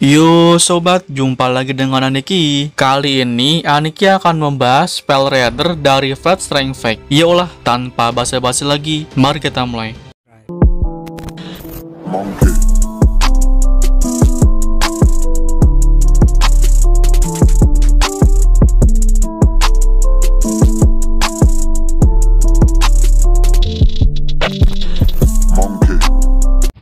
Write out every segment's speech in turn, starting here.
Yo sobat, jumpa lagi dengan Aniki. Kali ini Aniki akan membahas spell reader dari Flat Strength Fake. Yolah, tanpa basa-basi lagi, mari kita mulai.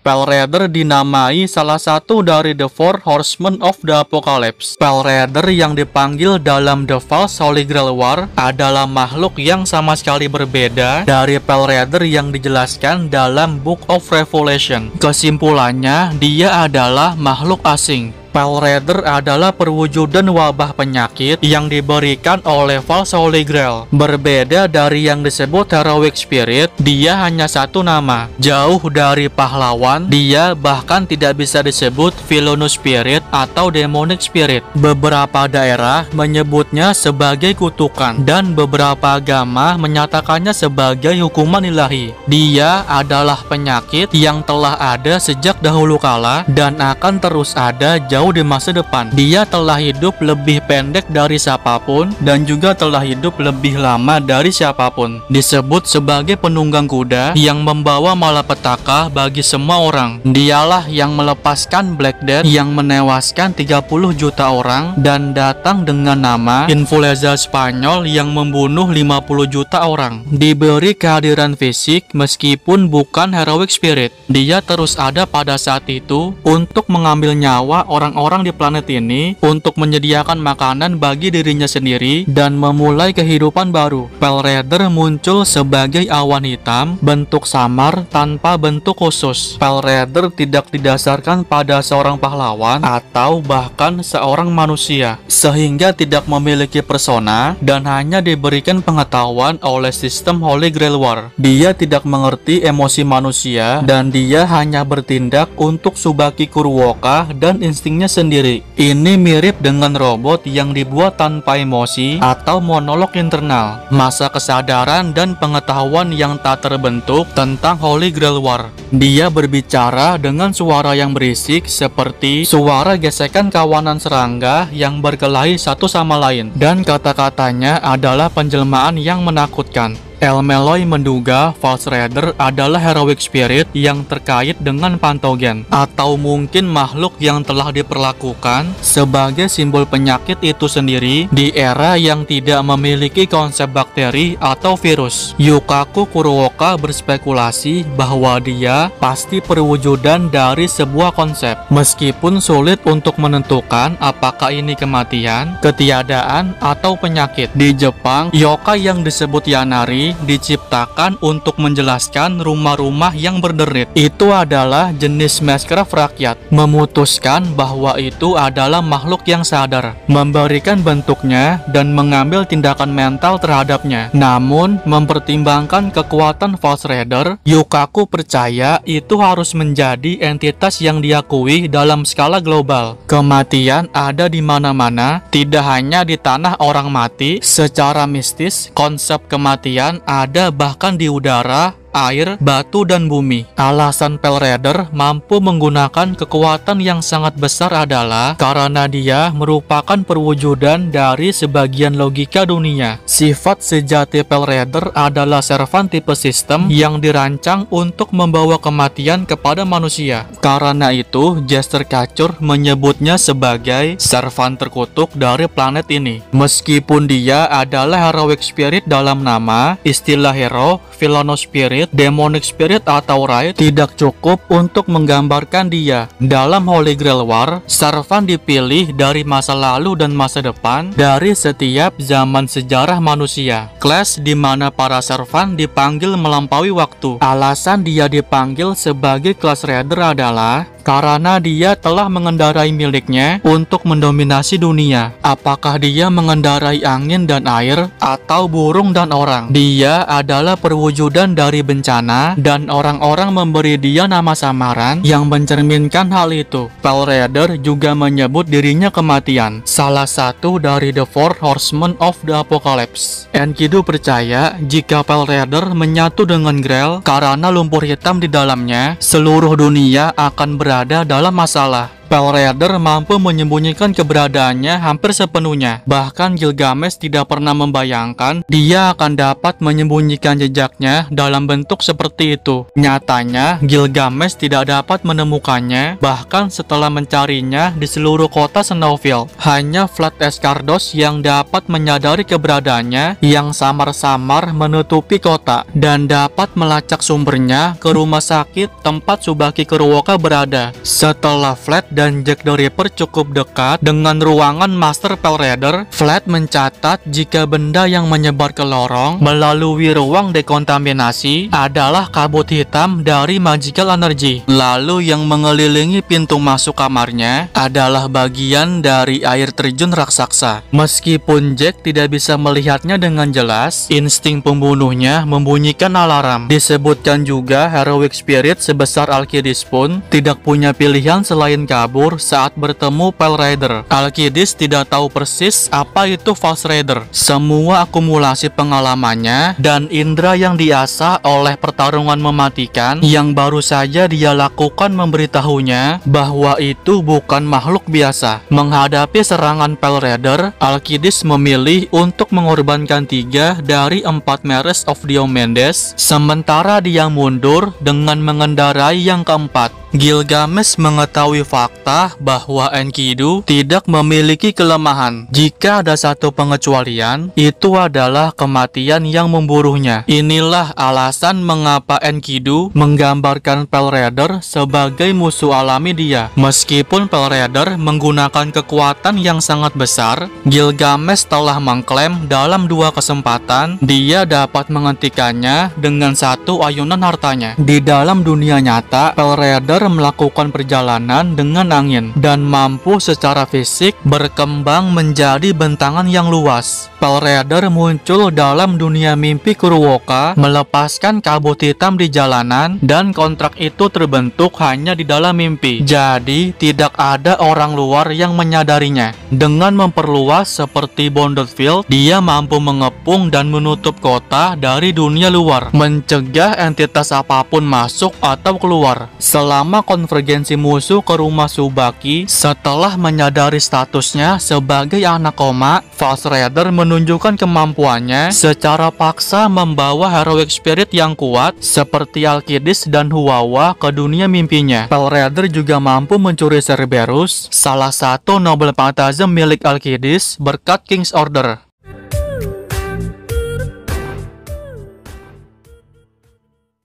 Spell Reader dinamai salah satu dari The Four Horsemen of the Apocalypse. Spell Reader yang dipanggil dalam The False Holy Grail War adalah makhluk yang sama sekali berbeda dari Spell Reader yang dijelaskan dalam Book of Revelation. Kesimpulannya, dia adalah makhluk asing. Spell Reader adalah perwujudan wabah penyakit yang diberikan oleh False Holy Grail. Berbeda dari yang disebut Heroic Spirit, dia hanya satu nama. Jauh dari pahlawan, dia bahkan tidak bisa disebut Villainous Spirit atau Demonic Spirit. Beberapa daerah menyebutnya sebagai kutukan, dan beberapa agama menyatakannya sebagai hukuman ilahi. Dia adalah penyakit yang telah ada sejak dahulu kala dan akan terus ada jauh di masa depan. Dia telah hidup lebih pendek dari siapapun dan juga telah hidup lebih lama dari siapapun. Disebut sebagai penunggang kuda yang membawa malapetaka bagi semua orang. Dialah yang melepaskan Black Death yang menewaskan 30 juta orang dan datang dengan nama influenza Spanyol yang membunuh 50 juta orang. Diberi kehadiran fisik meskipun bukan Heroic Spirit. Dia terus ada pada saat itu untuk mengambil nyawa orang-orang di planet ini, untuk menyediakan makanan bagi dirinya sendiri dan memulai kehidupan baru. Spell Reader muncul sebagai awan hitam bentuk samar tanpa bentuk khusus. Spell Reader tidak didasarkan pada seorang pahlawan atau bahkan seorang manusia, sehingga tidak memiliki persona dan hanya diberikan pengetahuan oleh sistem Holy Grail War. Dia tidak mengerti emosi manusia dan dia hanya bertindak untuk Tsubaki Kuruoka dan instingnya sendiri. Ini mirip dengan robot yang dibuat tanpa emosi atau monolog internal, masa kesadaran dan pengetahuan yang tak terbentuk tentang Holy Grail War. Dia berbicara dengan suara yang berisik seperti suara gesekan kawanan serangga yang berkelahi satu sama lain, dan kata-katanya adalah penjelmaan yang menakutkan. Elmeloy menduga False Reader adalah Heroic Spirit yang terkait dengan patogen, atau mungkin makhluk yang telah diperlakukan sebagai simbol penyakit itu sendiri di era yang tidak memiliki konsep bakteri atau virus. Yukaku Kuruoka berspekulasi bahwa dia pasti perwujudan dari sebuah konsep, meskipun sulit untuk menentukan apakah ini kematian, ketiadaan, atau penyakit. Di Jepang, yokai yang disebut Yanari diciptakan untuk menjelaskan rumah-rumah yang berderit. Itu adalah jenis Mashcraft rakyat. Memutuskan bahwa itu adalah makhluk yang sadar, memberikan bentuknya dan mengambil tindakan mental terhadapnya. Namun, mempertimbangkan kekuatan False Reader, Yukaku percaya itu harus menjadi entitas yang diakui dalam skala global. Kematian ada di mana-mana, tidak hanya di tanah orang mati. Secara mistis, konsep kematian ada bahkan di udara, air, batu, dan bumi. Alasan Spell Reader mampu menggunakan kekuatan yang sangat besar adalah karena dia merupakan perwujudan dari sebagian logika dunia. Sifat sejati Spell Reader adalah servant tipe sistem yang dirancang untuk membawa kematian kepada manusia. Karena itu, Jester Kacur menyebutnya sebagai servant terkutuk dari planet ini. Meskipun dia adalah Heroic Spirit dalam nama, istilah hero, Villainous Spirit, Demonic Spirit, atau Raid tidak cukup untuk menggambarkan dia. Dalam Holy Grail War, servant dipilih dari masa lalu dan masa depan, dari setiap zaman sejarah manusia. Class di mana para servant dipanggil melampaui waktu. Alasan dia dipanggil sebagai Class Reader adalah karena dia telah mengendarai miliknya untuk mendominasi dunia. Apakah dia mengendarai angin dan air, atau burung dan orang? Dia adalah perwujudan dari bencana, dan orang-orang memberi dia nama samaran yang mencerminkan hal itu. Spell Reader juga menyebut dirinya kematian, salah satu dari The Four Horsemen of the Apocalypse. Enkidu percaya jika Spell Reader menyatu dengan Grail karena lumpur hitam di dalamnya, seluruh dunia akan berada dalam masalah. Pale Rider mampu menyembunyikan keberadaannya hampir sepenuhnya. Bahkan Gilgamesh tidak pernah membayangkan dia akan dapat menyembunyikan jejaknya dalam bentuk seperti itu. Nyatanya, Gilgamesh tidak dapat menemukannya, bahkan setelah mencarinya di seluruh kota Snowfield. Hanya Vlad Escardos yang dapat menyadari keberadaannya yang samar-samar menutupi kota dan dapat melacak sumbernya ke rumah sakit tempat Tsubaki Kuruoka berada. Setelah Vlad dan Jack the Ripper cukup dekat dengan ruangan Master Pale Rider, Vlad mencatat jika benda yang menyebar ke lorong melalui ruang dekontaminasi adalah kabut hitam dari magical energy. Lalu yang mengelilingi pintu masuk kamarnya adalah bagian dari air terjun raksasa. Meskipun Jack tidak bisa melihatnya dengan jelas, insting pembunuhnya membunyikan alarm. Disebutkan juga heroic spirit sebesar Alkidis pun tidak punya pilihan selain kabur saat bertemu Pale Rider. Alkidis tidak tahu persis apa itu False Rider. Semua akumulasi pengalamannya dan indera yang diasah oleh pertarungan mematikan yang baru saja dia lakukan memberitahunya bahwa itu bukan makhluk biasa. Menghadapi serangan Pale Rider, Alkidis memilih untuk mengorbankan 3 dari 4 Mares of Diomedes, sementara dia mundur dengan mengendarai yang keempat. Gilgamesh mengetahui fakta bahwa Enkidu tidak memiliki kelemahan. Jika ada satu pengecualian, itu adalah kematian yang memburuhnya. Inilah alasan mengapa Enkidu menggambarkan Pale Rider sebagai musuh alami dia. Meskipun Pale Rider menggunakan kekuatan yang sangat besar, Gilgamesh telah mengklaim dalam 2 kesempatan dia dapat menghentikannya dengan 1 ayunan hartanya. Di dalam dunia nyata, Pale Rider melakukan perjalanan dengan angin dan mampu secara fisik berkembang menjadi bentangan yang luas. Pale Rider muncul dalam dunia mimpi Kuruoka, melepaskan kabut hitam di jalanan, dan kontrak itu terbentuk hanya di dalam mimpi. Jadi, tidak ada orang luar yang menyadarinya. Dengan memperluas seperti Bonded Field, dia mampu mengepung dan menutup kota dari dunia luar, mencegah entitas apapun masuk atau keluar. Selama konvergensi musuh ke rumah Tsubaki, setelah menyadari statusnya sebagai anak koma, False Rider menunjukkan kemampuannya secara paksa membawa heroic spirit yang kuat seperti Alkidis dan Huwawa ke dunia mimpinya. Pale Rider juga mampu mencuri Cerberus, salah satu Noble Phantasm milik Alkidis, berkat King's Order.